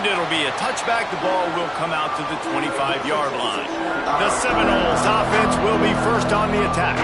And it'll be a touchback. The ball will come out to the 25-yard line. The Seminoles offense will be first on the attack.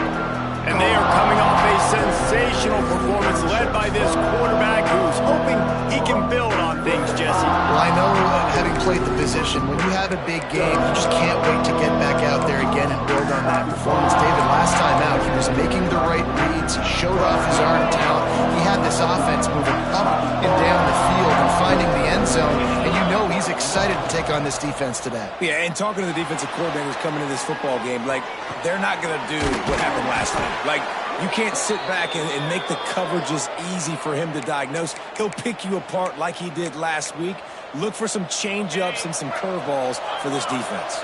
And they are coming off a sensational performance led by this quarterback who's hoping he can build on things, Jesse. Well, I know having played the position, when you have a big game, you just can't wait to get back out there again and build on that performance. David, last time out, he was making the right reads. He showed off his arm talent. He had this offense moving up and down the field and finding the end zone. And you know he's excited to take on this defense today. Yeah, and talking to the defensive coordinator who's coming to this football game, like, they're not going to do what happened last week. Like, you can't sit back and make the coverages easy for him to diagnose. He'll pick you apart like he did last week. Look for some change-ups and some curveballs for this defense.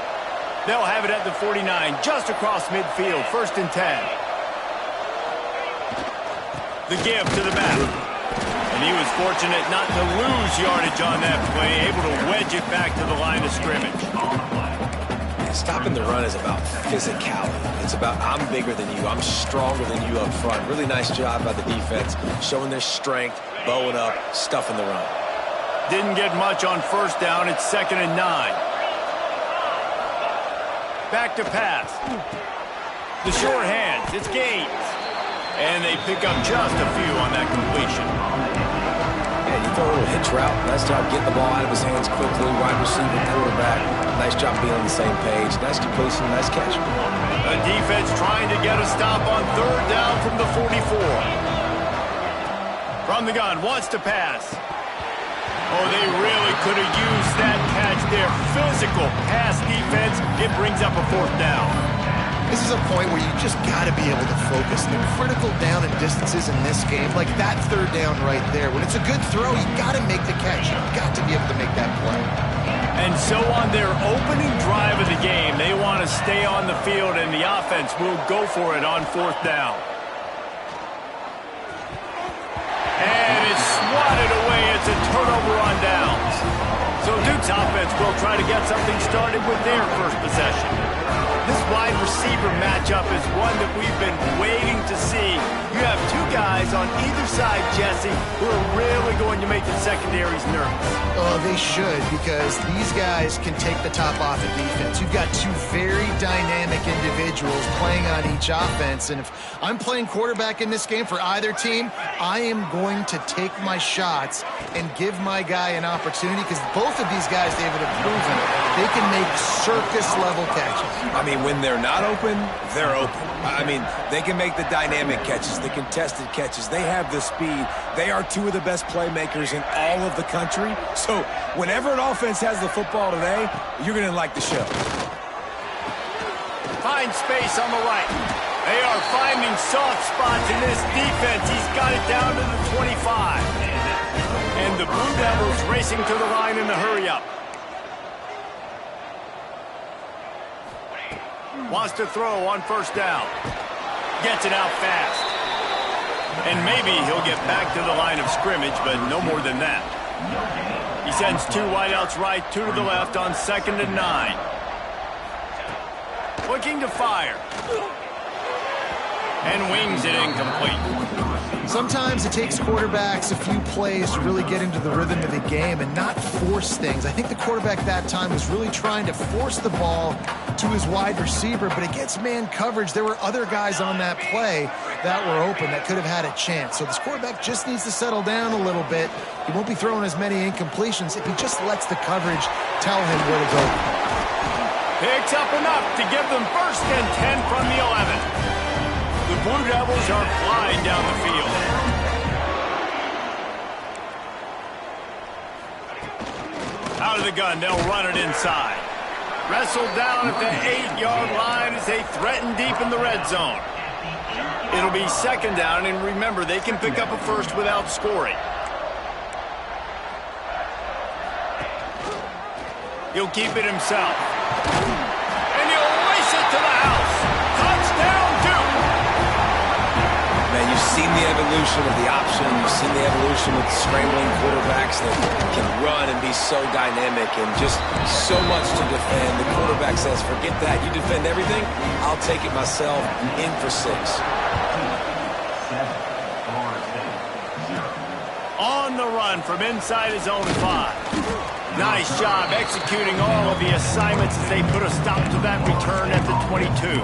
They'll have it at the 49, just across midfield, 1st and 10. The give to the back. And he was fortunate not to lose yardage on that play, able to wedge it back to the line of scrimmage. Stopping the run is about physicality. It's about I'm bigger than you. I'm stronger than you up front. Really nice job by the defense, showing their strength, bowing up, stuffing the run. Didn't get much on 1st down. It's 2nd and 9. Back to pass. The short hands. It's Gaines. And they pick up just a few on that completion. Yeah, you throw a little hitch route. Nice job getting the ball out of his hands quickly. Wide receiver, quarterback. Nice job being on the same page. Nice completion, nice catch. The defense trying to get a stop on 3rd down from the 44. From the gun, wants to pass. Oh, they really could have used that catch there. Physical pass defense. It brings up a 4th down. This is a point where you just got to be able to focus. The critical down and distances in this game, like that 3rd down right there. When it's a good throw, you got to make the catch. You've got to be able to make that play. And so on their opening drive of the game, they want to stay on the field, and the offense will go for it on 4th down. And it's swatted away. It's a turnover on downs. So Duke's offense will try to get something started with their first possession. This wide receiver matchup is one that we've been waiting to see. You have two guys on either side, Jesse, who are really going to make the secondaries nervous. Oh, they should, because these guys can take the top off of defense. You've got two very dynamic individuals playing on each offense, and if I'm playing quarterback in this game for either team, I am going to take my shots and give my guy an opportunity, because both of these guys, David, have proven they can make circus-level catches. I mean, when they're not open, they're open. I mean, they can make the dynamic catches, the contested catches. They have the speed. They are two of the best playmakers in all of the country. So whenever an offense has the football today, you're going to like the show. Find space on the right. They are finding soft spots in this defense. He's got it down to the 25. And the Blue Devils racing to the line in the hurry-up. Wants to throw on 1st down. Gets it out fast. And maybe he'll get back to the line of scrimmage, but no more than that. He sends two wideouts right, two to the left on 2nd and 9. Looking to fire. And wings it incomplete. Sometimes it takes quarterbacks a few plays to really get into the rhythm of the game and not force things. I think the quarterback that time was really trying to force the ball to his wide receiver, but against man coverage, there were other guys on that play that were open that could have had a chance. So this quarterback just needs to settle down a little bit. He won't be throwing as many incompletions if he just lets the coverage tell him where to go. Picks up enough to give them 1st and 10 from the 11. The Blue Devils are flying down the field. Out of the gun, they'll run it inside. Wrestled down at the 8-yard line as they threaten deep in the red zone. It'll be 2nd down, and remember, they can pick up a 1st without scoring. He'll keep it himself. And he'll race it to the house. Touchdown, Duke! Man, you've seen the evolution of the option. You've seen the evolution of scrambling quarterbacks that can run and be so dynamic and just so much to defend. The quarterback says, forget that. You defend everything, I'll take it myself. In for 6. On the run from inside his own 5. Nice job executing all of the assignments as they put a stop to that return at the 22.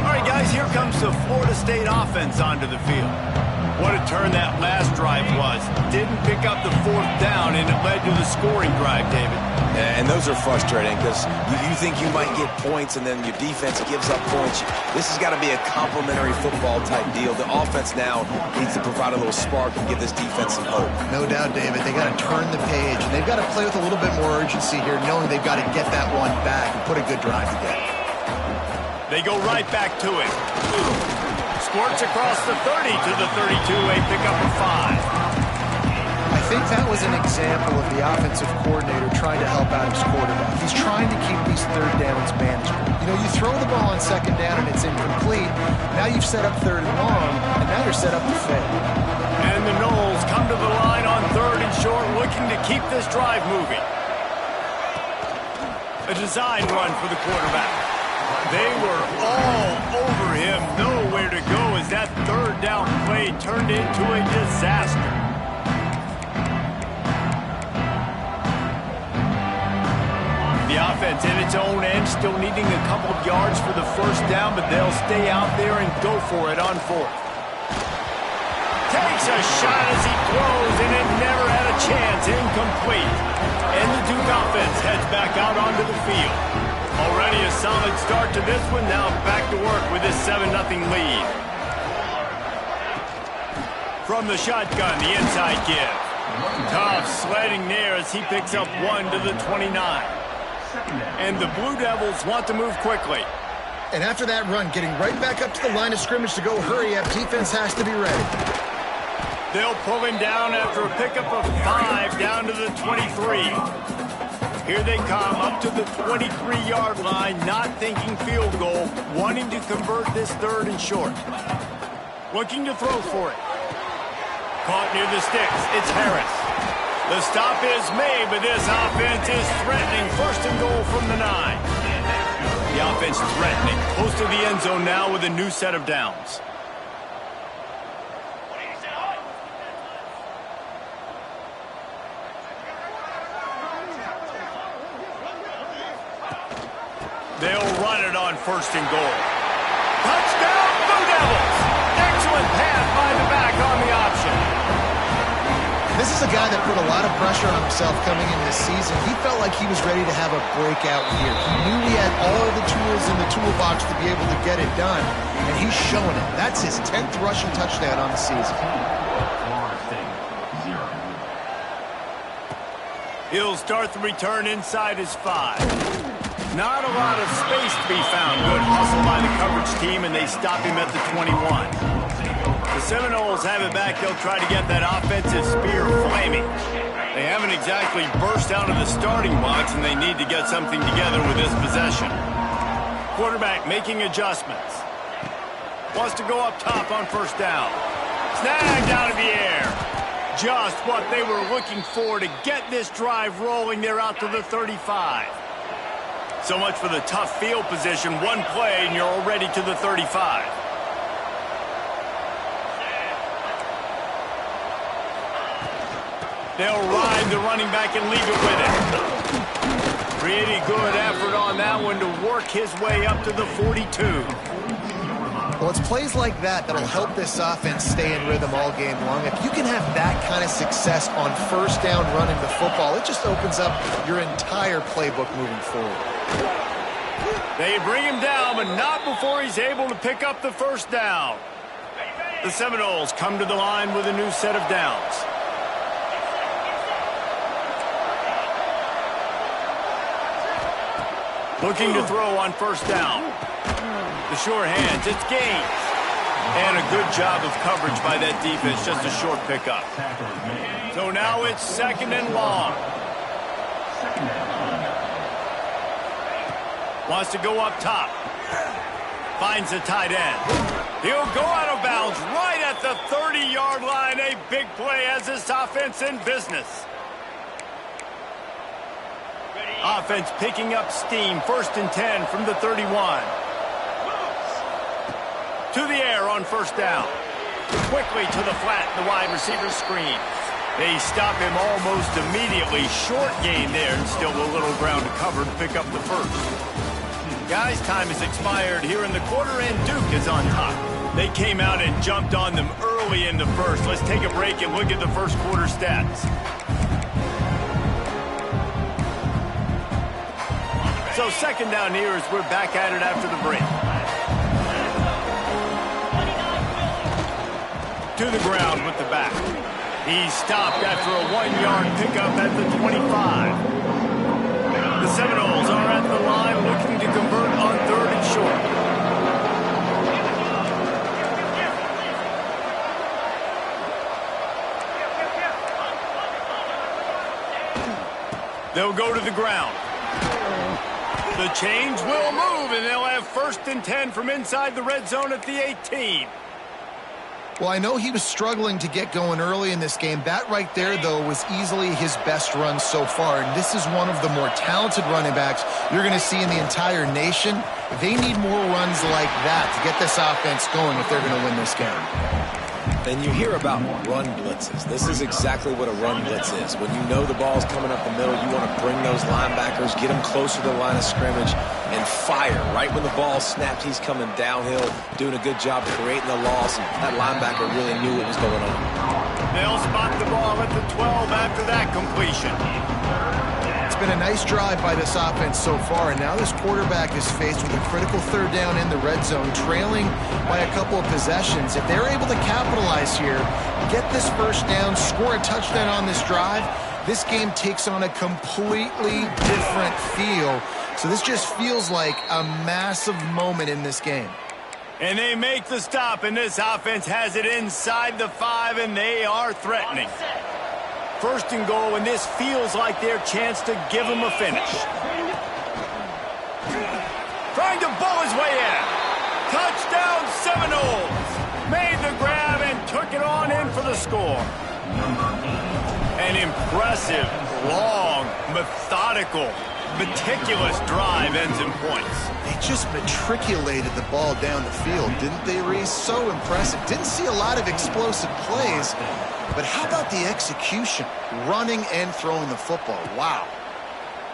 All right, guys, here comes the Florida State offense onto the field. What a turn that last drive was. Didn't pick up the fourth down, and it led to the scoring drive, David. Yeah, and those are frustrating because you think you might get points and then your defense gives up points. This has got to be a complementary football type deal. The offense now needs to provide a little spark and give this defense some hope. No doubt, David. They got to turn the page, and they've got to play with a little bit more urgency here, knowing they've got to get that one back and put a good drive together. They go right back to it. Squirts across the 30 to the 32, a pickup of 5. I think that was an example of the offensive coordinator trying to help out his quarterback. He's trying to keep these third downs manageable. You know, you throw the ball on second down and it's incomplete. Now you've set up third and long, and now you're set up to fail. And the Noles come to the line on third and short, looking to keep this drive moving. A design run for the quarterback. They were all over him, nowhere to go as that third down play turned into a disaster. The offense in its own end, still needing a couple of yards for the first down, but they'll stay out there and go for it on fourth. Takes a shot as he throws, and it never had a chance. Incomplete. And the Duke offense heads back out onto the field. Already a solid start to this one. Now back to work with this 7-0 lead. From the shotgun, the inside give. Tough sledding there as he picks up 1 to the 29. And the Blue Devils want to move quickly. And after that run, getting right back up to the line of scrimmage to go hurry up, defense has to be ready. They'll pull him down after a pickup of 5 down to the 23. Here they come up to the 23-yard line, not thinking field goal, wanting to convert this third and short. Looking to throw for it. Caught near the sticks. It's Harris. The stop is made, but this offense is threatening. First and goal from the 9. The offense threatening. Close to the end zone now with a new set of downs. They'll run it on first and goal. Touchdown, Blue Devils! Excellent pass by the back on the option. This is a guy that put a lot of pressure on himself coming into this season. He felt like he was ready to have a breakout year. He knew he had all the tools in the toolbox to be able to get it done, and he's showing it. That's his 10th rushing touchdown on the season. He'll start the return inside his 5. Not a lot of space to be found. Good hustle by the coverage team, and they stop him at the 21. The Seminoles have it back. They'll try to get that offensive spear flaming. They haven't exactly burst out of the starting blocks, and they need to get something together with this possession. Quarterback making adjustments. Wants to go up top on first down. Snagged out of the air. Just what they were looking for to get this drive rolling. They're out to the 35. So much for the tough field position. One play, and you're already to the 35. They'll ride the running back and leave it with it. Pretty good effort on that one to work his way up to the 42. Well, it's plays like that that'll help this offense stay in rhythm all game long. If you can have that kind of success on first down running the football, it just opens up your entire playbook moving forward. They bring him down, but not before he's able to pick up the first down. The Seminoles come to the line with a new set of downs. Looking to throw on first down. The sure hands, it's Gaines. And a good job of coverage by that defense, just a short pickup. So now it's second and long. Wants to go up top. Finds the tight end. He'll go out of bounds right at the 30-yard line. A big play as this offense in business. Offense picking up steam. First and 10 from the 31. To the air on first down. Quickly to the flat, the wide receiver screen. They stop him almost immediately. Short gain there, and still a little ground to cover to pick up the first. Guys, time has expired here in the quarter, and Duke is on top. They came out and jumped on them early in the first. Let's take a break and look at the first quarter stats. So second down here as we're back at it after the break. To the ground with the back. He's stopped after a 1-yard pickup at the 25. The Seminoles are at the line looking to convert on 3rd and short. They'll go to the ground. The change will move, and they'll have 1st and 10 from inside the red zone at the 18. Well, I know he was struggling to get going early in this game. That right there, though, was easily his best run so far. And this is one of the more talented running backs you're going to see in the entire nation. They need more runs like that to get this offense going if they're going to win this game. And you hear about run blitzes. This is exactly what a run blitz is. When you know the ball's coming up the middle, you want to bring those linebackers, get them closer to the line of scrimmage, and fire. Right when the ball snapped, he's coming downhill, doing a good job creating the loss, and that linebacker really knew what was going on. They'll spot the ball at the 12 after that completion. It's been a nice drive by this offense so far, and now this quarterback is faced with a critical 3rd down in the red zone, trailing by a couple of possessions. If they're able to capitalize here, get this 1st down, score a touchdown on this drive, this game takes on a completely different feel. So this just feels like a massive moment in this game. And they make the stop, and this offense has it inside the 5, and they are threatening. 1st and goal, and this feels like their chance to give them a finish. Trying to bull his way in. Touchdown Seminoles. Made the grab and took it on in for the score. An impressive, long, methodical, meticulous drive ends in points. They just matriculated the ball down the field, didn't they, Reese? So impressive. Didn't see a lot of explosive plays, but how about the execution? Running and throwing the football. Wow.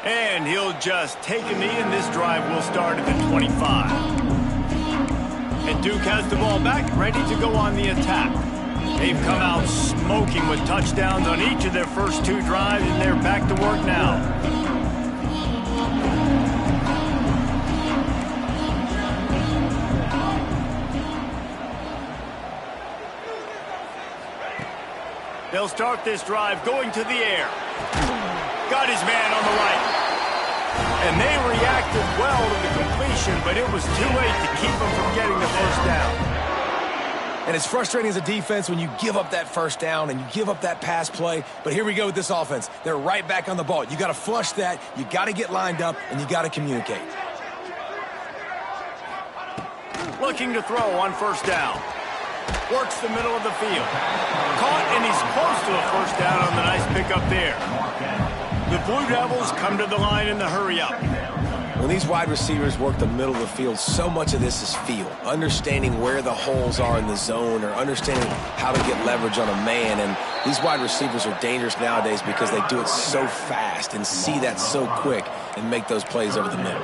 And he'll just take a knee, and this drive will start at the 25. And Duke has the ball back, ready to go on the attack. They've come out smoking with touchdowns on each of their first 2 drives, and they're back to work now. They'll start this drive going to the air. Got his man on the right. And they reacted well to the completion, but it was too late to keep them from getting the 1st down. And it's frustrating as a defense when you give up that 1st down and you give up that pass play. But here we go with this offense. They're right back on the ball. You got to flush that. You got to get lined up, and you got to communicate. Looking to throw on 1st down. Works the middle of the field. Caught, and he's close to a 1st down on the nice pickup there. The Blue Devils come to the line in the hurry-up. When these wide receivers work the middle of the field, so much of this is feel. Understanding where the holes are in the zone, or understanding how to get leverage on a man. And these wide receivers are dangerous nowadays because they do it so fast and see that so quick and make those plays over the middle.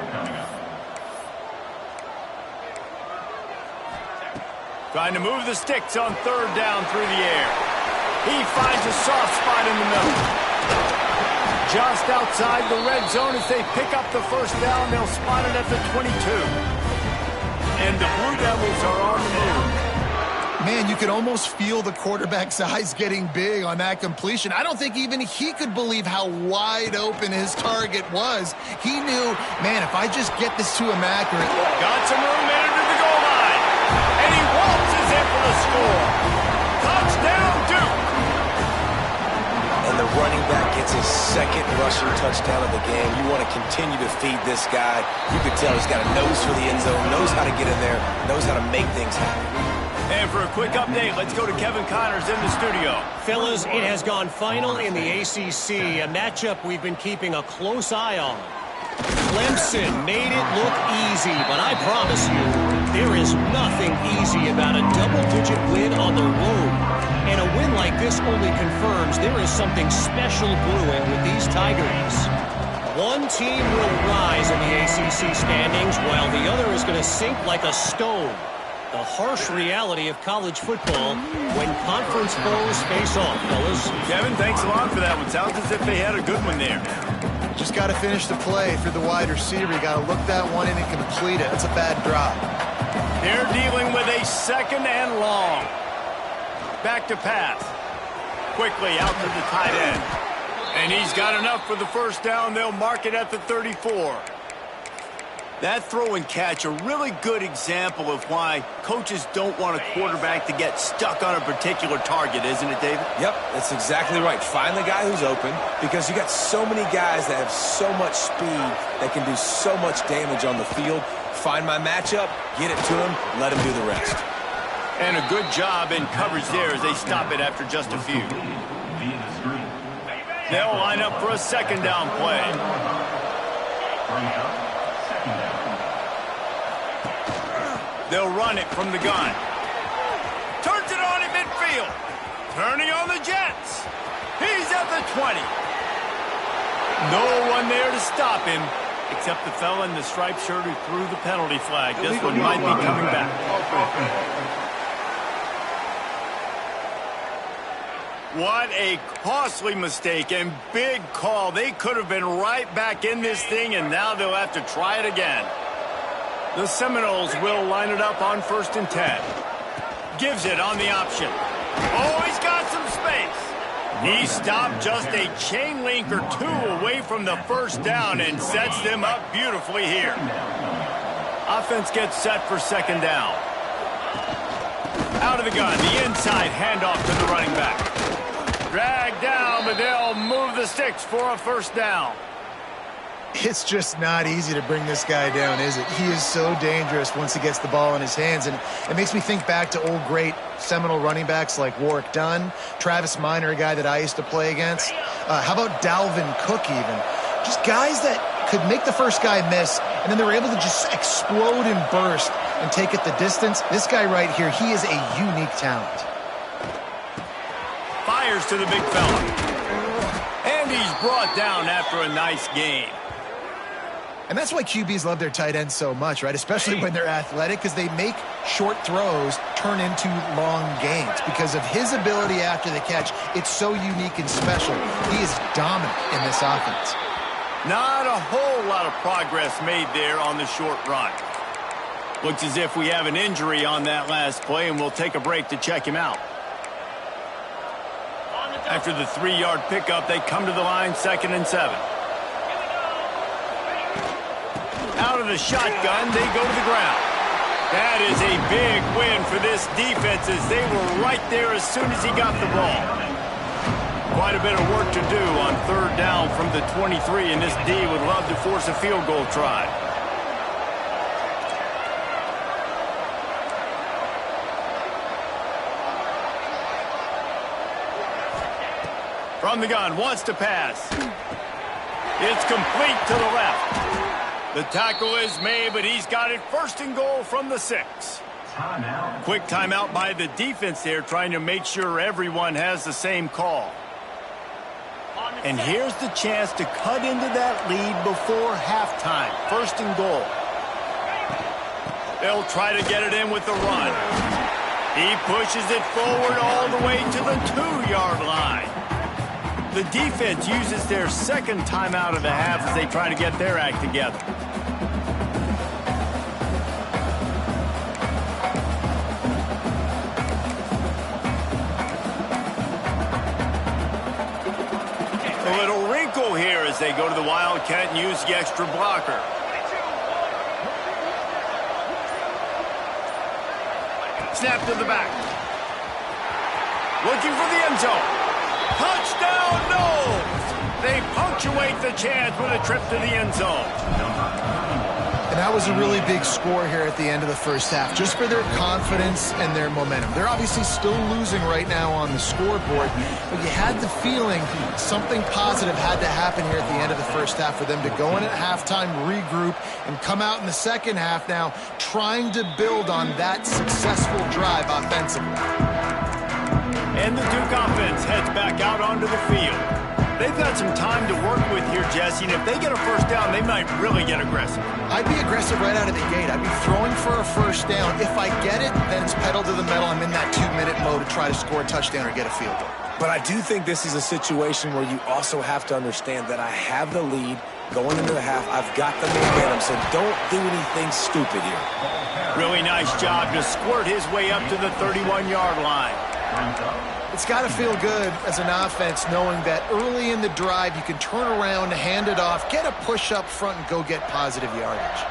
Trying to move the sticks on 3rd down through the air. He finds a soft spot in the middle. Just outside the red zone as they pick up the 1st down. They'll spot it at the 22. And the Blue Devils are on the move. Man, you could almost feel the quarterback's eyes getting big on that completion. I don't think even he could believe how wide open his target was. He knew, man, if I just get this to him accurate. Got some room in to the goal line. And he waltzes in for the score. Touchdown, Duke. And the running back gets his 2nd rushing touchdown of the game. You want to continue to feed this guy. You can tell he's got a nose for the end zone, knows how to get in there, knows how to make things happen. And for a quick update, let's go to Kevin Connors in the studio. Fellas, it has gone final in the ACC, a matchup we've been keeping a close eye on. Clemson made it look easy, but I promise you, there is nothing easy about a double-digit win on the road. And a win like this only confirms there is something special brewing with these Tigers. One team will rise in the ACC standings while the other is going to sink like a stone. The harsh reality of college football when conference foes face off, fellas. Kevin, thanks a lot for that one. Sounds as if they had a good one there. Just got to finish the play for the wide receiver. You got to look that one in and complete it. That's a bad drop. They're dealing with a 2nd and long. Back to pass. Quickly out to the tight end. And he's got enough for the first down. They'll mark it at the 34. That throw and catch, a really good example of why coaches don't want a quarterback to get stuck on a particular target, isn't it, David? Yep, that's exactly right. Find the guy who's open, because you got so many guys that have so much speed that can do so much damage on the field. Find my matchup, get it to him, let him do the rest. And a good job in coverage there as they stop it after just a few. They'll line up for a 2nd down play. They'll run it from the gun. Turns it on in midfield. Turning on the Jets. He's at the 20. No one there to stop him, except the fella in the striped shirt who threw the penalty flag. This one might be coming back. What a costly mistake and big call. They could have been right back in this thing, and now they'll have to try it again. The Seminoles will line it up on 1st and 10. Gives it on the option. Oh, he's got some space. He stopped just a chain link or two away from the first down and sets them up beautifully here. Offense gets set for 2nd down. Out of the gun, the inside handoff to the running back. Dragged down, but they'll move the sticks for a 1st down. It's just not easy to bring this guy down, is it? He is so dangerous once he gets the ball in his hands, and it makes me think back to old great Seminole running backs like Warwick Dunn, Travis Minor, a guy that I used to play against. How about Dalvin Cook even? Just guys that could make the first guy miss, and then they were able to just explode and burst and take it the distance. This guy right here, he is a unique talent. Fires to the big fella. And he's brought down after a nice gain. And that's why QBs love their tight ends so much, right? Especially when they're athletic, because they make short throws turn into long gains. Because of his ability after the catch, it's so unique and special. He is dominant in this offense. Not a whole lot of progress made there on the short run. Looks as if we have an injury on that last play, and we'll take a break to check him out. After the 3-yard pickup, they come to the line, 2nd and 7. Out of the shotgun, they go to the ground. That is a big win for this defense as they were right there as soon as he got the ball. Quite a bit of work to do on 3rd down from the 23, and this D would love to force a field goal try. From the gun, wants to pass. It's complete to the left. The tackle is made, but he's got it 1st and goal from the 6. Quick timeout by the defense there, trying to make sure everyone has the same call. And here's the chance to cut into that lead before halftime. 1st and goal. They'll try to get it in with the run. He pushes it forward all the way to the 2-yard line. The defense uses their 2nd timeout of the half as they try to get their act together. A little wrinkle here as they go to the Wildcat and use the extra blocker. Snap to the back. Looking for the end zone. Touchdown, no! They punctuate the chance with a trip to the end zone. And that was a really big score here at the end of the first half, just for their confidence and their momentum. They're obviously still losing right now on the scoreboard, but you had the feeling something positive had to happen here at the end of the first half for them to go in at halftime, regroup, and come out in the second half now trying to build on that successful drive offensively. And the Duke offense heads back out onto the field. They've got some time to work with here, Jesse, and if they get a first down, they might really get aggressive. I'd be aggressive right out of the gate. I'd be throwing for a first down. If I get it, then it's pedal to the metal. I'm in that 2-minute mode to try to score a touchdown or get a field goal. But I do think this is a situation where you also have to understand that I have the lead going into the half. I've got the momentum, so don't do anything stupid here. Really nice job to squirt his way up to the 31-yard line. It's got to feel good as an offense knowing that early in the drive you can turn around, hand it off, get a push up front, and go get positive yardage.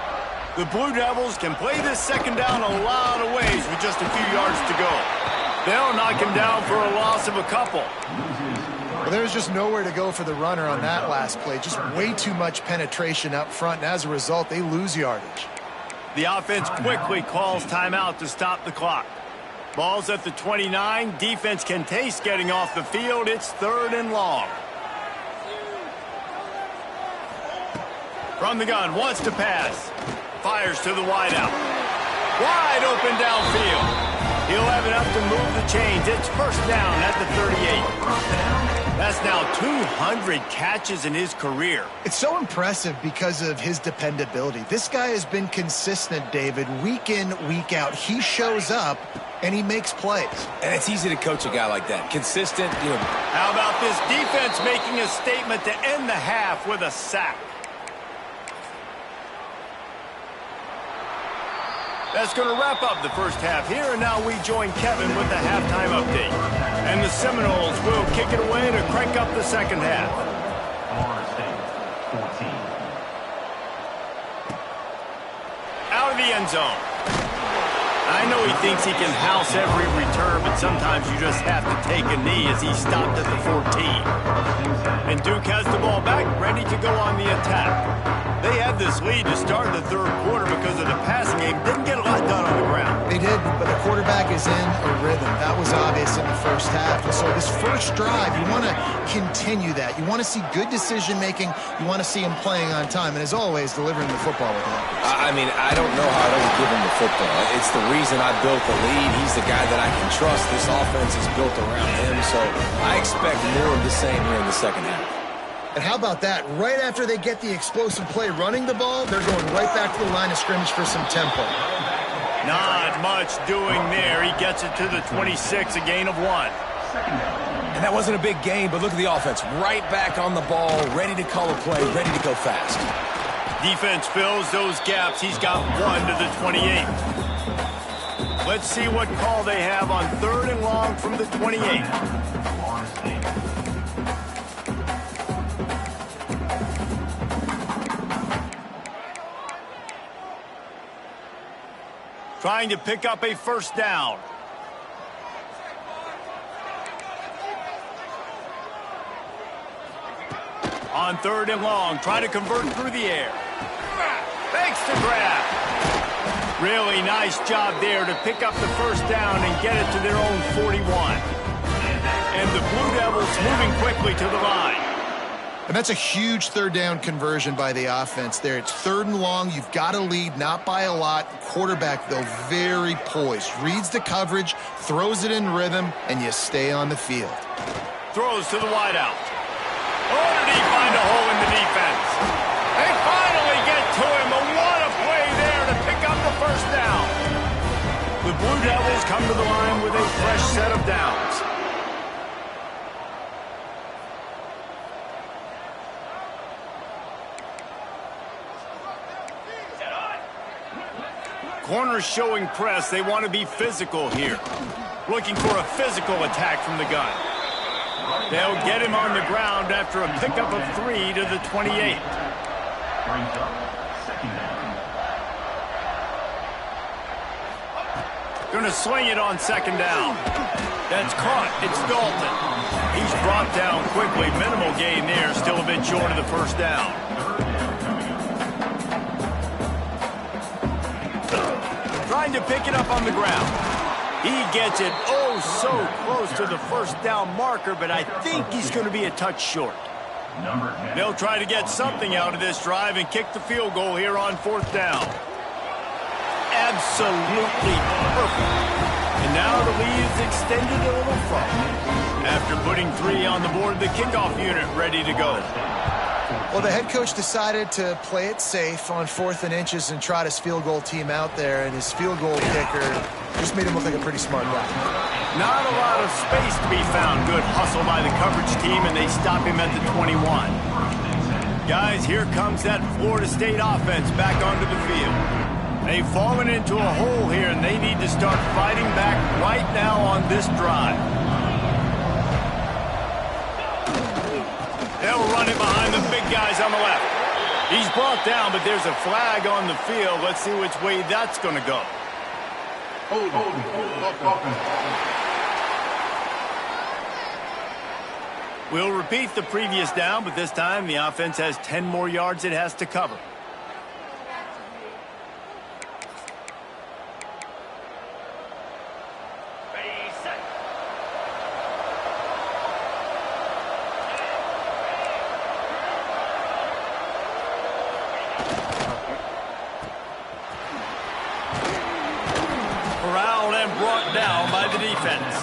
The Blue Devils can play this second down a lot of ways with just a few yards to go. They'll knock him down for a loss of a couple. Well, there's just nowhere to go for the runner on that last play. Just way too much penetration up front, and as a result, they lose yardage. The offense quickly calls timeout to stop the clock. Ball's at the 29. Defense can taste getting off the field. It's 3rd and long. From the gun, wants to pass. Fires to the wideout. Wide open downfield. He'll have enough to move the chains. It's first down at the 38. That's now 200 catches in his career. It's so impressive because of his dependability. This guy has been consistent, David, week in, week out. He shows up, and he makes plays. And it's easy to coach a guy like that. Consistent, How about this defense making a statement to end the half with a sack? That's going to wrap up the first half here, and now we join Kevin with the halftime update. And the Seminoles will kick it away to crank up the second half. Florida State, 14. Out of the end zone. I know he thinks he can house every return, but sometimes you just have to take a knee as he stopped at the 14. And Duke has the ball back, ready to go on the attack. They had this lead to start the third quarter because of the passing game. Didn't get a lot done on the ground. They did, but the quarterback is in a rhythm. That was obvious in the first half. And so this first drive, you want to continue that. You want to see good decision-making. You want to see him playing on time. And as always, delivering the football with accuracy. I mean, I don't know how I don't give him the football. It's the reason I built the lead. He's the guy that I can trust. This offense is built around him, so I expect more of the same here in the second half. And how about that? Right after they get the explosive play running the ball, they're going right back to the line of scrimmage for some tempo. Not much doing there. He gets it to the 26, a gain of 1. And that wasn't a big gain, but look at the offense. Right back on the ball, ready to call a play, ready to go fast. Defense fills those gaps. He's got 1 to the 28. Let's see what call they have on 3rd and long from the 28. Trying to pick up a first down. On 3rd and long, trying to convert through the air. Fakes the grab. Really nice job there to pick up the first down and get it to their own 41. And the Blue Devils moving quickly to the line. And that's a huge 3rd down conversion by the offense there. It's 3rd and long. You've got to lead, not by a lot. Quarterback, though, very poised. Reads the coverage, throws it in rhythm, and you stay on the field. Throws to the wideout. Oh, did he find a hole in the defense? They finally get to him, but what a play there to pick up the first down. The Blue Devils come to the line with a fresh set of downs. Corners showing press. They want to be physical here. Looking for a physical attack from the gun. They'll get him on the ground after a pickup of 3 to the 28. Going to swing it on 2nd down. That's caught. It's Dalton. He's brought down quickly. Minimal gain there. Still a bit short of the first down. Trying to pick it up on the ground. He gets it oh so close to the first down marker, but I think he's going to be a touch short. They'll try to get something out of this drive and kick the field goal here on 4th down. Absolutely perfect. And now the lead is extended a little further. 3 on the board. The kickoff unit ready to go. Well, the head coach decided to play it safe on 4th and inches and trot his field goal team out there, and his field goal kicker just made him look like a pretty smart guy. Not a lot of space to be found. Good hustle by the coverage team, and they stop him at the 21. Guys, here comes that Florida State offense back onto the field. They've fallen into a hole here, and they need to start fighting back right now on this drive. They'll run it behind the big guys on the left. He's brought down, but there's a flag on the field. Let's see which way that's going to go. We'll repeat the previous down, but this time the offense has 10 more yards it has to cover. Corralled and brought down by the defense.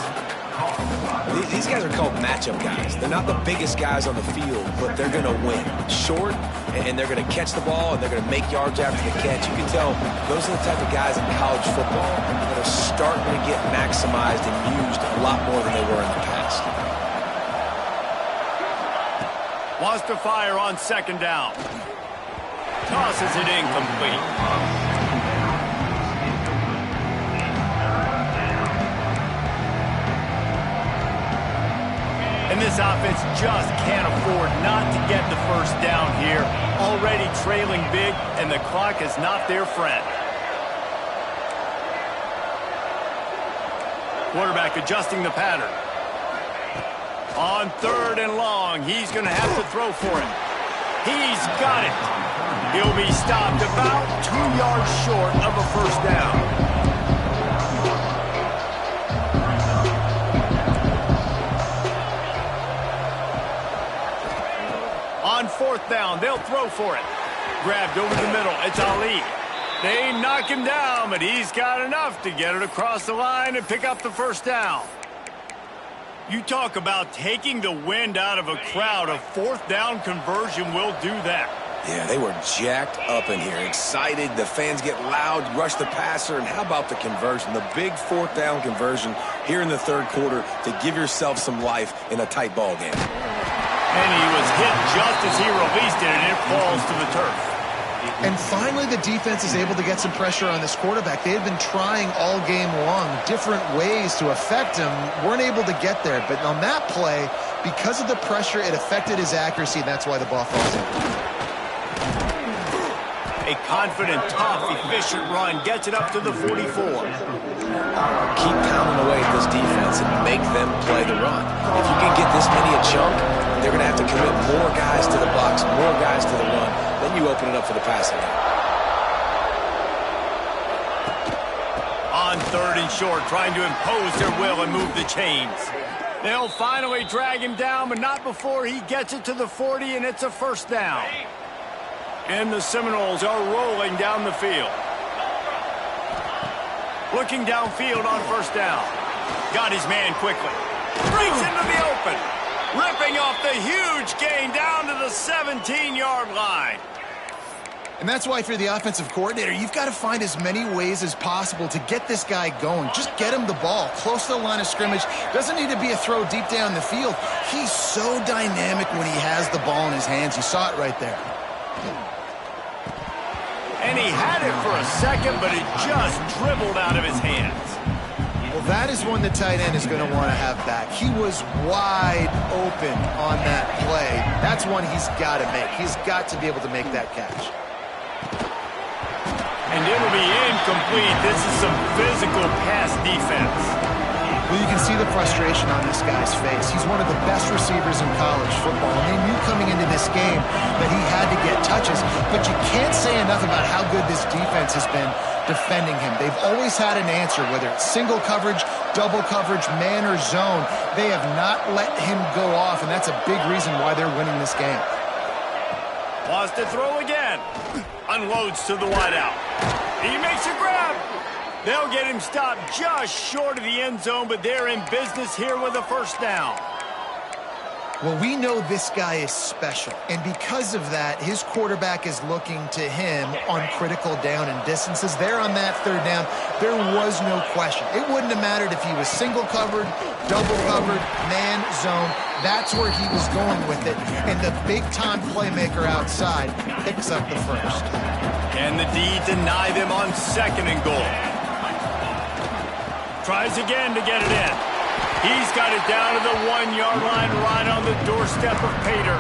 These guys are called matchup guys. They're not the biggest guys on the field, but they're going to win. Short, and they're going to catch the ball, and they're going to make yards after the catch. You can tell those are the type of guys in college football that are starting to get maximized and used a lot more than they were in the past. Wants to fire on 2nd down. Tosses it incomplete. And this offense just can't afford not to get the first down here. Already trailing big, and the clock is not their friend. Quarterback adjusting the pattern. On 3rd and long, he's going to have to throw for it. He's got it. He'll be stopped about 2 yards short of a first down. On 4th down, they'll throw for it. Grabbed over the middle. It's Ali. They knock him down, but he's got enough to get it across the line and pick up the first down. You talk about taking the wind out of a crowd. A 4th down conversion will do that. Yeah, they were jacked up in here, excited. The fans get loud, rush the passer, and how about the conversion? The big 4th down conversion here in the 3rd quarter to give yourself some life in a tight ball game. And he was hit just as he released it, and it falls to the turf. And finally, the defense is able to get some pressure on this quarterback. They had been trying all game long different ways to affect him, weren't able to get there. But on that play, because of the pressure, it affected his accuracy, and that's why the ball falls in. A confident, tough, efficient run gets it up to the 44. Keep pounding away at this defense and make them play the run. If you can get this many a chunk, they're going to have to commit more guys to the box, more guys to the run. Then you open it up for the passing game. On 3rd and short, trying to impose their will and move the chains. They'll finally drag him down, but not before he gets it to the 40, and it's a first down. And the Seminoles are rolling down the field. Looking downfield on 1st down. Got his man quickly. Breaks into the open. Ripping off the huge gain down to the 17-yard line. And that's why if you're the offensive coordinator, you've got to find as many ways as possible to get this guy going. Just get him the ball close to the line of scrimmage. Doesn't need to be a throw deep down the field. He's so dynamic when he has the ball in his hands. You saw it right there. And he had it for a second, but it just dribbled out of his hands. Well, that is one the tight end is going to want to have back. He was wide open on that play. That's one he's got to make. He's got to be able to make that catch. And it'll be incomplete. This is some physical pass defense. Well, you can see the frustration on this guy's face. He's one of the best receivers in college football. And they knew coming into this game that he had to get touches. But you can't say enough about how good this defense has been defending him. They've always had an answer, whether it's single coverage, double coverage, man or zone. They have not let him go off, and that's a big reason why they're winning this game. Wants to throw again. Unloads to the wideout. He makes a grab. They'll get him stopped just short of the end zone, but they're in business here with a first down. Well, we know this guy is special, and because of that, his quarterback is looking to him on critical down and distances. There on that third down, there was no question. It wouldn't have mattered if he was single covered, double covered, man, zone. That's where he was going with it, and the big-time playmaker outside picks up the first. Can the D deny them on 2nd and goal? Tries again to get it in. He's got it down to the 1-yard line, right on the doorstep of Pater.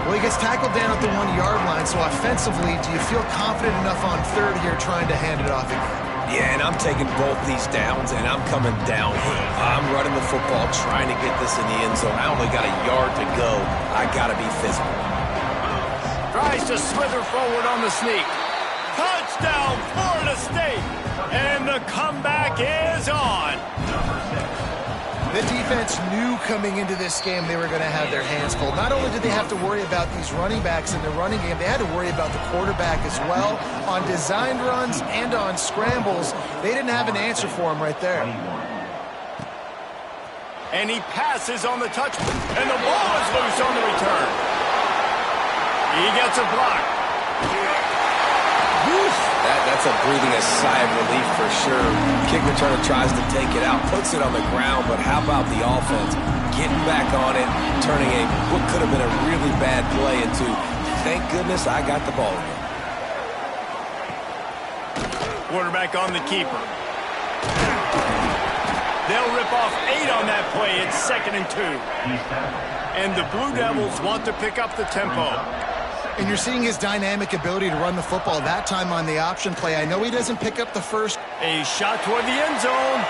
Well, he gets tackled down at the 1-yard line, so offensively, do you feel confident enough on third here trying to hand it off again? Yeah, and I'm taking both these downs, and I'm coming downhill. I'm running the football, trying to get this in the end zone. I only got a yard to go. I got to be physical. Tries to slither forward on the sneak. Touchdown, Florida State! And the comeback is on. The defense knew coming into this game they were going to have their hands full. Not only did they have to worry about these running backs in the running game, they had to worry about the quarterback as well. On designed runs and on scrambles, they didn't have an answer for him right there. And he passes on the touch, and the ball is loose on the return. He gets a block. That's a breathing a sigh of relief for sure. Kick returner tries to take it out, puts it on the ground, but how about the offense getting back on it, turning what could have been a really bad play into, thank goodness I got the ball again. Quarterback on the keeper. They'll rip off 8 on that play. It's 2nd and 2. And the Blue Devils want to pick up the tempo. And you're seeing his dynamic ability to run the football that time on the option play. I know he doesn't pick up the first. A shot toward the end zone.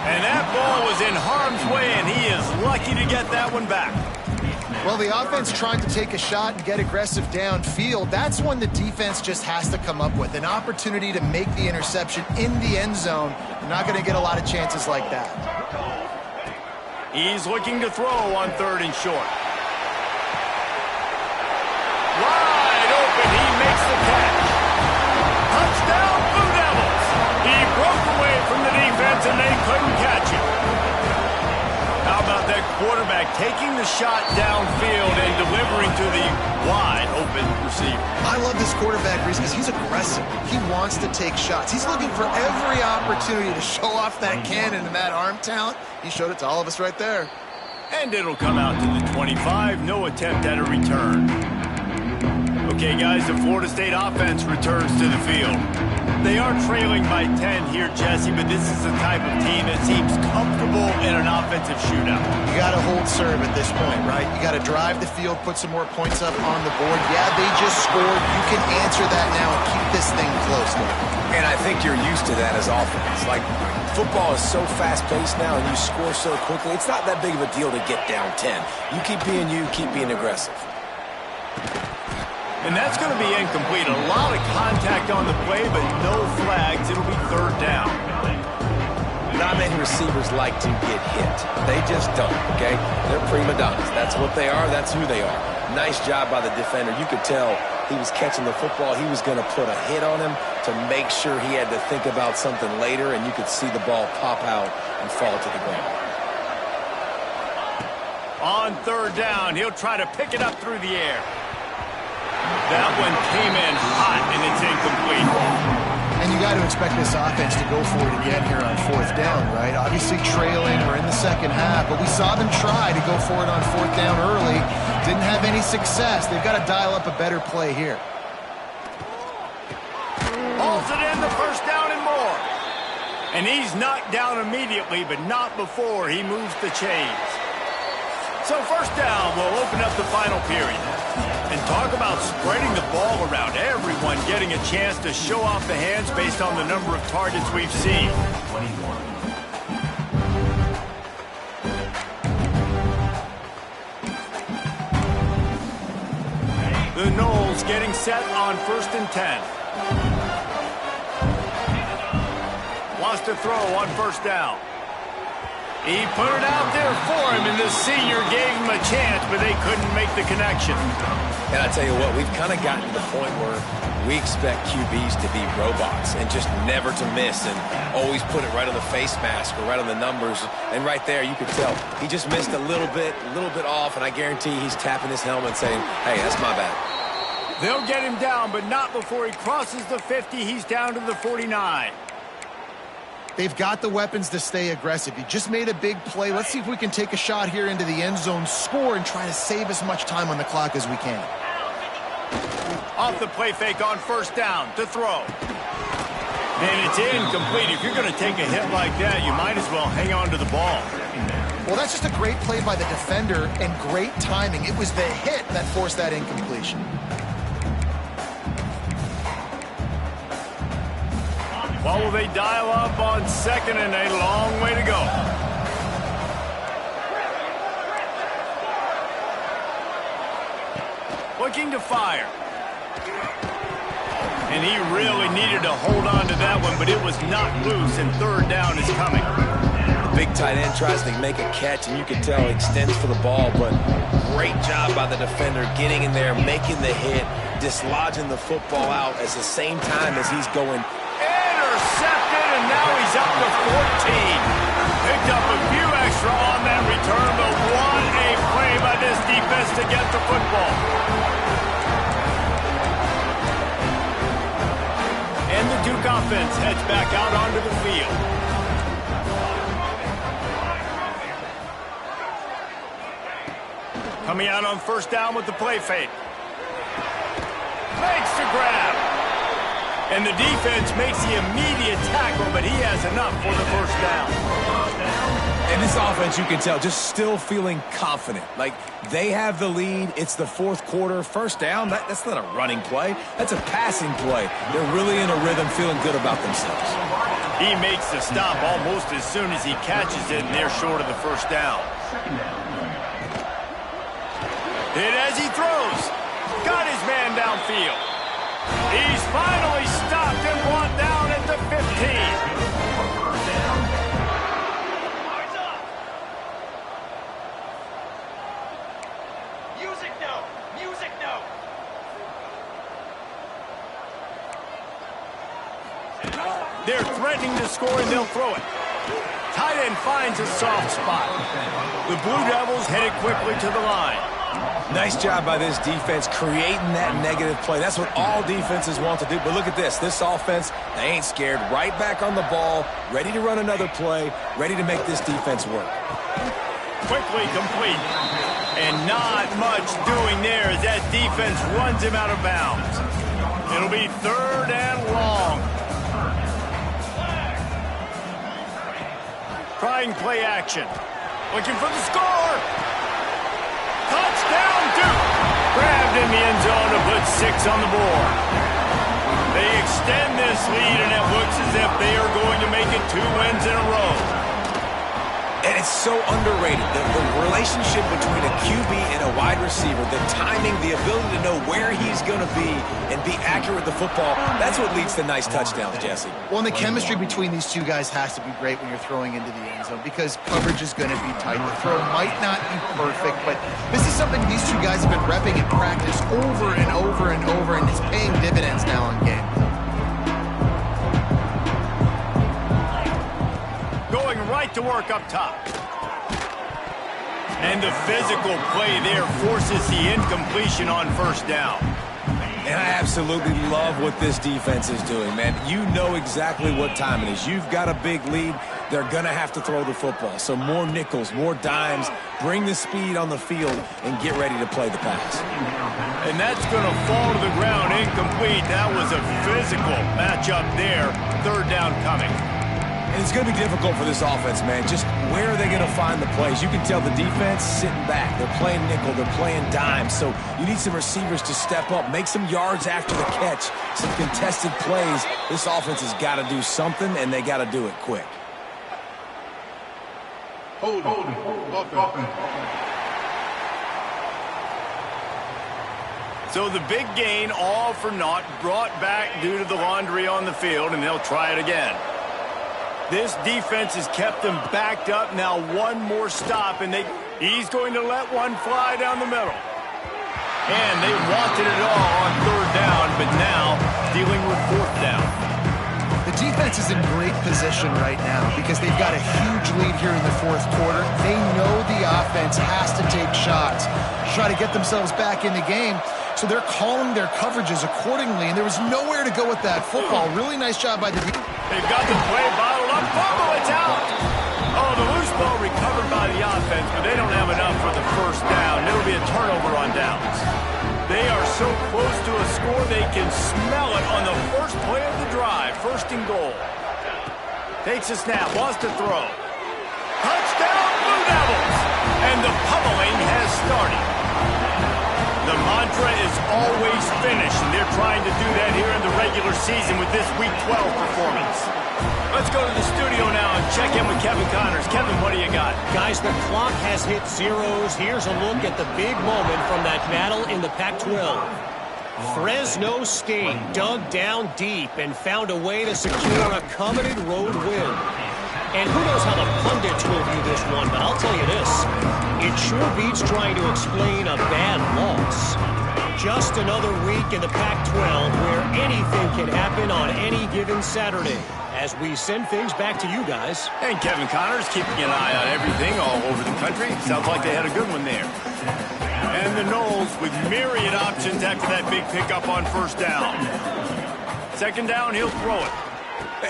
And that ball was in harm's way, and he is lucky to get that one back. Well, the offense trying to take a shot and get aggressive downfield. That's when the defense just has to come up with an opportunity to make the interception in the end zone. You're not going to get a lot of chances like that. He's looking to throw on 3rd and short. Wide open, he makes the catch. Touchdown, Blue Devils. He broke away from the defense and they couldn't catch him. How about that quarterback taking the shot downfield and delivering to the wide open receiver? I love this quarterback because he's aggressive. He wants to take shots. He's looking for every opportunity to show off that cannon and that arm talent. He showed it to all of us right there. And it'll come out to the 25. No attempt at a return. Okay, guys, the Florida State offense returns to the field. They are trailing by 10 here, Jesse, but this is the type of team that seems comfortable in an offensive shootout. You got to hold serve at this point, right? You got to drive the field, put some more points up on the board. Yeah, they just scored. You can answer that now and keep this thing close now. And I think you're used to that as offense. Like, football is so fast-paced now and you score so quickly, it's not that big of a deal to get down 10. You keep being aggressive. And that's going to be incomplete. A lot of contact on the play, but no flags. It'll be 3rd down. Not many receivers like to get hit. They just don't, okay? They're prima donnas. That's what they are. That's who they are. Nice job by the defender. You could tell he was catching the football. He was going to put a hit on him to make sure he had to think about something later, and you could see the ball pop out and fall to the ground. On 3rd down, he'll try to pick it up through the air. That one came in hot, and it's incomplete. And you got to expect this offense to go for it again here on 4th down, right? Obviously trailing, we're in the 2nd half, but we saw them try to go for it on 4th down early. Didn't have any success. They've got to dial up a better play here. Hauls it in, the 1st down and more. And he's knocked down immediately, but not before he moves the chains. So 1st down will open up the final period. And talk about spreading the ball around, everyone getting a chance to show off the hands based on the number of targets we've seen. 21. The Noles getting set on 1st and 10. Wants to throw on 1st down. He put it out there for him, and the senior gave him a chance, but they couldn't make the connection. And I tell you what, we've kind of gotten to the point where we expect QBs to be robots and just never to miss and always put it right on the face mask or right on the numbers. And right there, you could tell he just missed a little bit off, and I guarantee he's tapping his helmet saying, hey, that's my bad. They'll get him down, but not before he crosses the 50. He's down to the 49. They've got the weapons to stay aggressive. He just made a big play. Let's see if we can take a shot here into the end zone, score, and try to save as much time on the clock as we can. Off the play fake on first down to throw. And it's incomplete. If you're going to take a hit like that, you might as well hang on to the ball. Well, that's just a great play by the defender and great timing. It was the hit that forced that incompletion. What will they dial up on second and a long way to go? Looking to fire. And he really needed to hold on to that one, but it was knocked loose, and third down is coming. The big tight end tries to make a catch, and you can tell he extends for the ball, but great job by the defender getting in there, making the hit, dislodging the football out at the same time as he's going. Intercepted, and now he's up to 14. Picked up a few extra on that return, but what a play by this defense to get the football. And the Duke offense heads back out onto the field. Coming out on first down with the play fake. Makes the grab. And the defense makes the immediate tackle, but he has enough for the first down. And this offense, you can tell, just still feeling confident. Like, they have the lead. It's the fourth quarter. First down, that's not a running play. That's a passing play. They're really in a rhythm, feeling good about themselves. He makes the stop almost as soon as he catches it, and they're short of the first down. Hit as he throws. Got his man downfield. He's finally stopped and brought down at the 15. Music no. They're threatening to score, and they'll throw it. Tight end finds a soft spot. The Blue Devils headed quickly to the line. Nice job by this defense creating that negative play. That's what all defenses want to do. But look at this. This offense, they ain't scared. Right back on the ball, ready to run another play, ready to make this defense work. Quickly complete. And not much doing there as that defense runs him out of bounds. It'll be third and long. Trying play action. Looking for the score. Touchdown, Duke! Grabbed in the end zone to put 6 on the board. They extend this lead, and it looks as if they are going to make it 2 wins in a row. And it's so underrated. The relationship between a QB and a wide receiver, the timing, the ability to know where he's going to be and be accurate with the football, that's what leads to nice touchdowns, Jesse. Well, and the chemistry between these two guys has to be great when you're throwing into the end zone because coverage is going to be tight. The throw might not be perfect, but this is something these two guys have been repping in practice over and over and over, and it's paying dividends now in game. Going right to work up top. And the physical play there forces the incompletion on first down. And I absolutely love what this defense is doing, man. You know exactly what time it is. You've got a big lead. They're going to have to throw the football. So more nickels, more dimes, bring the speed on the field, and get ready to play the pass. And that's going to fall to the ground incomplete. That was a physical matchup there. Third down coming. And it's going to be difficult for this offense, man. Just where are they going to find the plays? You can tell the defense sitting back. They're playing nickel. They're playing dime. So you need some receivers to step up, make some yards after the catch, some contested plays. This offense has got to do something, and they got to do it quick. Hold on. So the big gain, all for naught, brought back due to the laundry on the field, and they'll try it again. This defense has kept them backed up. Now one more stop, and he's going to let one fly down the middle. And they wanted it all on third down, but now dealing with fourth down. The defense is in great position right now because they've got a huge lead here in the fourth quarter. They know the offense has to take shots, try to get themselves back in the game. So they're calling their coverages accordingly, and there was nowhere to go with that football. Really nice job by the defense. They've got the play bottled up. Fumble, it's out. Oh, the loose ball recovered by the offense, but they don't have enough for the first down. It'll be a turnover on downs. They are so close to a score, they can smell it on the first play of the drive. First and goal. Takes a snap, wants to throw. Touchdown, Blue Devils! And the pummeling has started. The mantra is always finish, and they're trying to do that here in the regular season with this Week 12 performance. Let's go to the studio now and check in with Kevin Connors. Kevin, what do you got? Guys, the clock has hit zeros. Here's a look at the big moment from that battle in the Pac-12. Fresno State dug down deep and found a way to secure a coveted road win. And who knows how the pundits will view this one, but I'll tell you this. It sure beats trying to explain a bad loss. Just another week in the Pac-12 where anything can happen on any given Saturday. As we send things back to you guys. And Kevin Connors keeping an eye on everything all over the country. Sounds like they had a good one there. And the Noles with myriad options after that big pickup on first down. Second down, he'll throw it.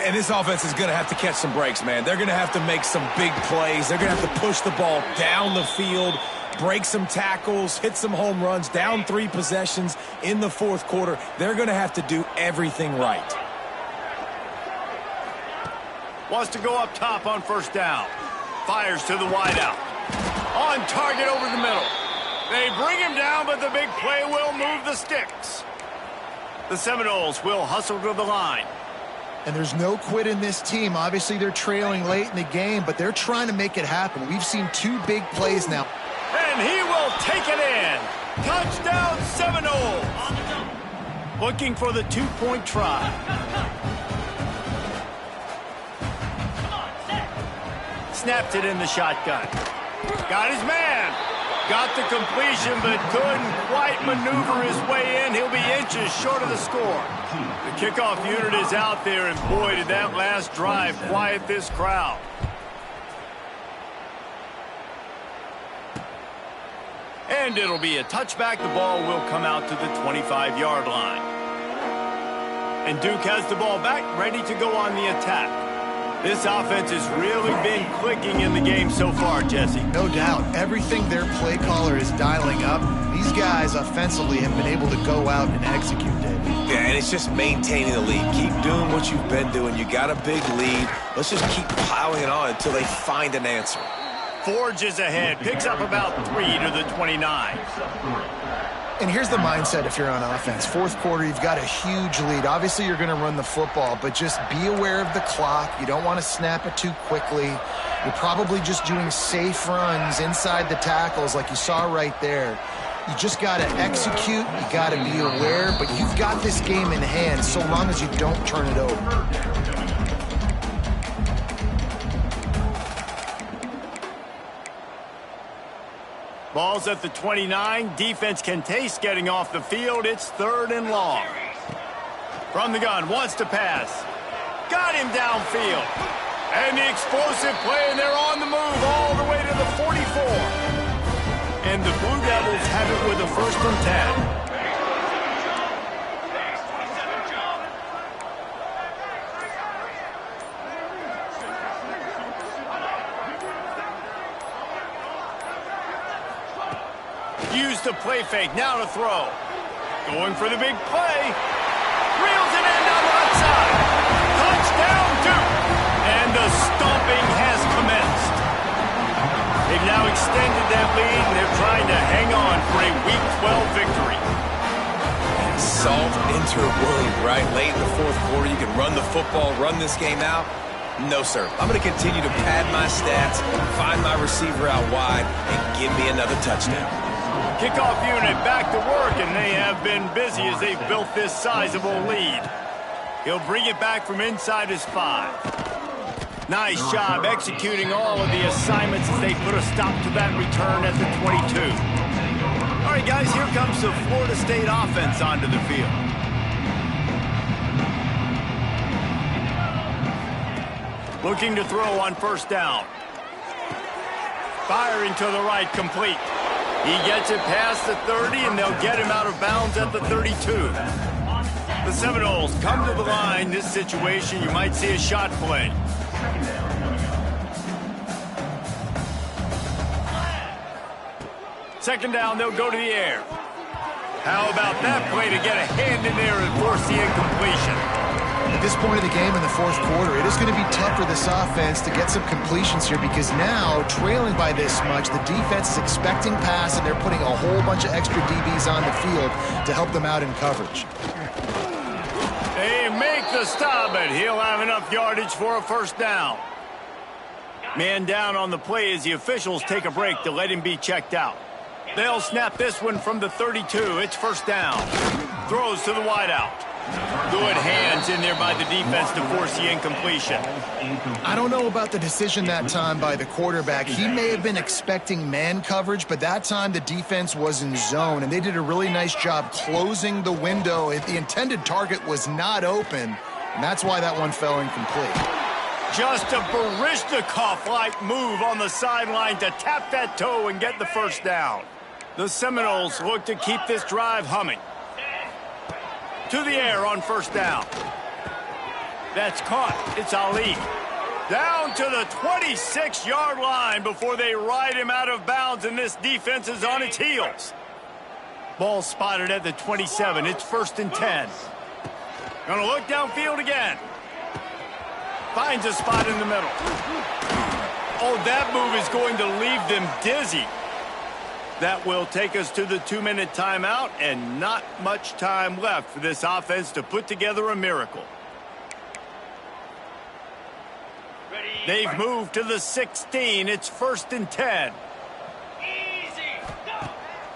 And this offense is going to have to catch some breaks, man. They're going to have to make some big plays. They're going to have to push the ball down the field, break some tackles, hit some home runs, down 3 possessions in the fourth quarter. They're going to have to do everything right. Wants to go up top on first down. Fires to the wideout. On target over the middle. They bring him down, but the big play will move the sticks. The Seminoles will hustle to the line. And there's no quit in this team. Obviously, they're trailing late in the game, but they're trying to make it happen. We've seen 2 big plays now. And he will take it in. Touchdown, Seminoles. Looking for the 2-point try. Snapped it in the shotgun. Got his man. Got the completion, but couldn't quite maneuver his way in. He'll be inches short of the score. The kickoff unit is out there, and boy, did that last drive quiet this crowd. And it'll be a touchback. The ball will come out to the 25-yard line. And Duke has the ball back, ready to go on the attack. This offense has really been clicking in the game so far, Jesse. No doubt. Everything their play caller is dialing up, these guys offensively have been able to go out and execute, David. Yeah, and it's just maintaining the lead. Keep doing what you've been doing. You got a big lead. Let's just keep piling it on until they find an answer. Forges ahead. Picks up about 3 to the 29. And here's the mindset if you're on offense. Fourth quarter, you've got a huge lead. Obviously, you're going to run the football, but just be aware of the clock. You don't want to snap it too quickly. You're probably just doing safe runs inside the tackles like you saw right there. You just got to execute. You got to be aware, but you've got this game in hand so long as you don't turn it over. Ball's at the 29. Defense can taste getting off the field. It's 3rd and long. From the gun, wants to pass. Got him downfield. And the explosive play, and they're on the move all the way to the 44. And the Blue Devils have it with a 1st and 10. Use the play fake, now to throw. Going for the big play. Reels it in on the left side. Touchdown, Duke. And the stomping has commenced. They've now extended that lead, and they're trying to hang on for a Week 12 victory. Salt into a wound, right? Late in the fourth quarter, you can run the football, run this game out. No, sir. I'm going to continue to pad my stats, find my receiver out wide, and give me another touchdown. Kickoff unit back to work, and they have been busy as they've built this sizable lead. He'll bring it back from inside his 5. Nice job executing all of the assignments as they put a stop to that return at the 22. All right, guys, here comes the Florida State offense onto the field. Looking to throw on first down. Firing to the right, complete. He gets it past the 30, and they'll get him out of bounds at the 32. The Seminoles come to the line. This situation, you might see a shot play. Second down, they'll go to the air. How about that play to get a hand in there and force the incompletion? At this point of the game in the fourth quarter, it is going to be tough for this offense to get some completions here because now, trailing by this much, the defense is expecting pass and they're putting a whole bunch of extra DBs on the field to help them out in coverage. They make the stop, and he'll have enough yardage for a first down. Man down on the play as the officials take a break to let him be checked out. They'll snap this one from the 32. It's first down. Throws to the wideout. Good hands in there by the defense to force the incompletion. I don't know about the decision that time by the quarterback. He may have been expecting man coverage, but that time the defense was in zone, and they did a really nice job closing the window. If the intended target was not open, and that's why that one fell incomplete. Just a Baryshnikov-like move on the sideline to tap that toe and get the first down. The Seminoles look to keep this drive humming. To the air on first down. That's caught. It's Ali. Down to the 26-yard line before they ride him out of bounds, and this defense is on its heels. Ball spotted at the 27. It's first and 10. Gonna look downfield again. Finds a spot in the middle. Oh, that move is going to leave them dizzy. That will take us to the 2-minute timeout, and not much time left for this offense to put together a miracle. They've moved to the 16. It's first and 10.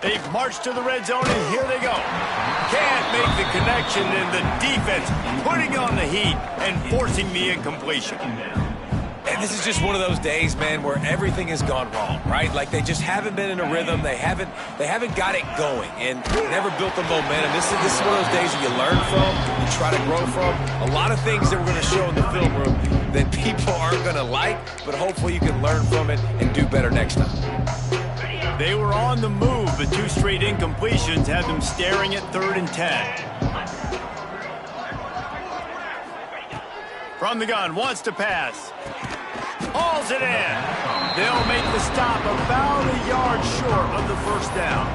They've marched to the red zone, and here they go. Can't make the connection, and the defense putting on the heat and forcing the incompletion. And this is just one of those days, man, where everything has gone wrong, right? Like they just haven't been in a rhythm. They haven't got it going and never built the momentum. This is one of those days that you learn from, you try to grow from. A lot of things that we're going to show in the film room that people aren't going to like, but hopefully you can learn from it and do better next time. They were on the move, but 2 straight incompletions had them staring at 3rd and 10. From the gun, wants to pass. Hauls it in. They'll make the stop about a yard short of the first down.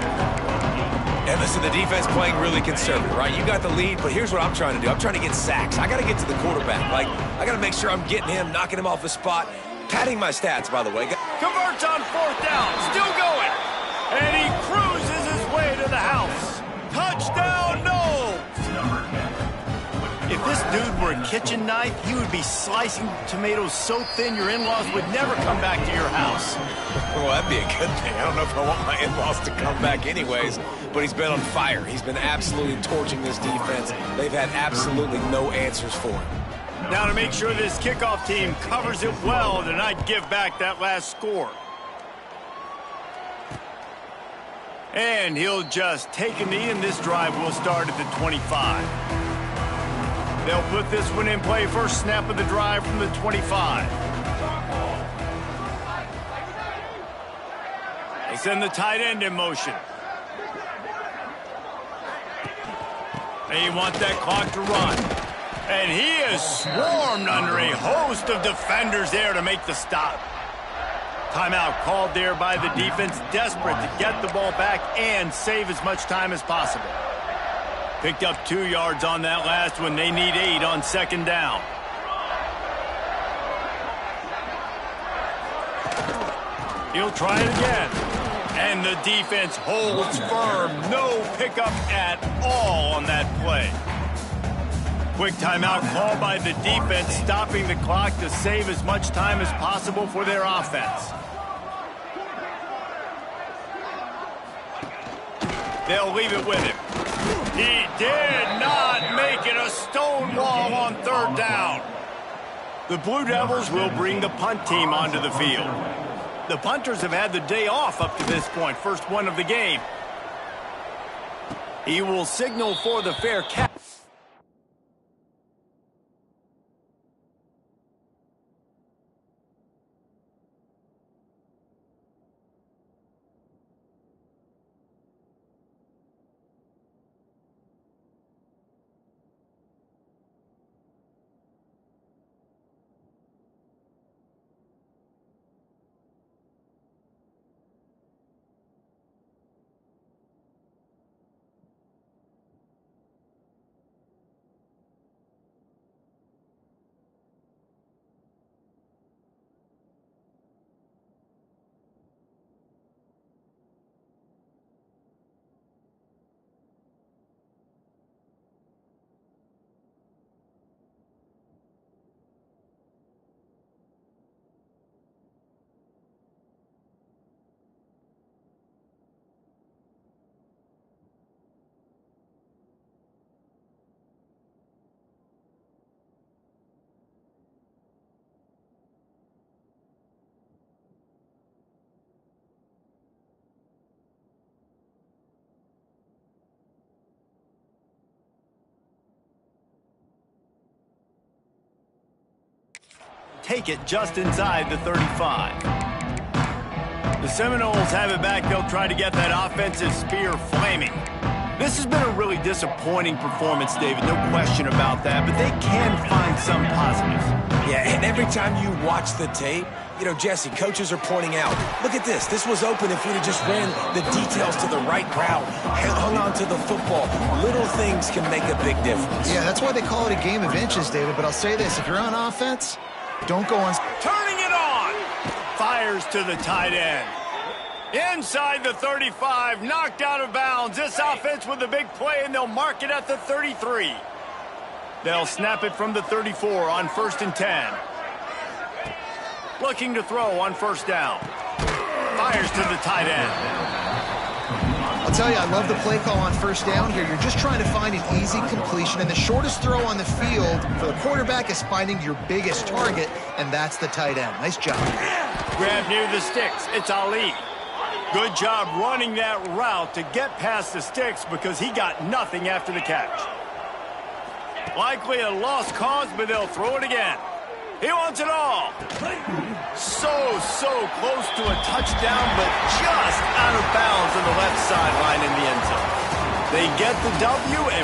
And listen, the defense playing really conservative, right? You got the lead, but here's what I'm trying to do. I'm trying to get sacks. I got to get to the quarterback. Like, I got to make sure I'm getting him, knocking him off the spot. Padding my stats, by the way. Converts on 4th down. Still going. And he cruises his way to the house. Touchdown, Knowles! If this dude were a kitchen knife, he would be slicing tomatoes so thin your in-laws would never come back to your house. Well, that'd be a good thing. I don't know if I want my in-laws to come back anyways, but he's been on fire. He's been absolutely torching this defense. They've had absolutely no answers for him. Now to make sure this kickoff team covers it well to not give back that last score. And he'll just take a knee, and this drive will start at the 25. They'll put this one in play. First snap of the drive from the 25. They send the tight end in motion. They want that clock to run. And he is swarmed under a host of defenders there to make the stop. Timeout called there by the defense, desperate to get the ball back and save as much time as possible. Picked up 2 yards on that last one. They need 8 on 2nd down. He'll try it again. And the defense holds firm. No pickup at all on that play. Quick timeout called by the defense, stopping the clock to save as much time as possible for their offense. They'll leave it with him. He did not make it a stone wall on 3rd down. The Blue Devils will bring the punt team onto the field. The punters have had the day off up to this point, first one of the game. He will signal for the fair catch. Take it just inside the 35. The Seminoles have it back. They'll try to get that offensive spear flaming. This has been a really disappointing performance, David. No question about that, but they can find some positives. Yeah, and every time you watch the tape, you know, Jesse, coaches are pointing out, look at this. This was open if we'd have just ran the details to the right route, hung on to the football. Little things can make a big difference. Yeah, that's why they call it a game of inches, David. But I'll say this, if you're on offense, don't go on. Turning it on. Fires to the tight end. Inside the 35, knocked out of bounds. This offense with a big play, and they'll mark it at the 33. They'll snap it from the 34 on 1st and 10. Looking to throw on 1st down. Fires to the tight end. I'll tell you, I love the play call on 1st down here. You're just trying to find an easy completion, and the shortest throw on the field for the quarterback is finding your biggest target, and that's the tight end. Nice job. Grab near the sticks. It's Ali. Good job running that route to get past the sticks because he got nothing after the catch. Likely a lost cause, but they'll throw it again. He wants it all. So close to a touchdown, but just out of bounds on the left sideline in the end zone. They get the W and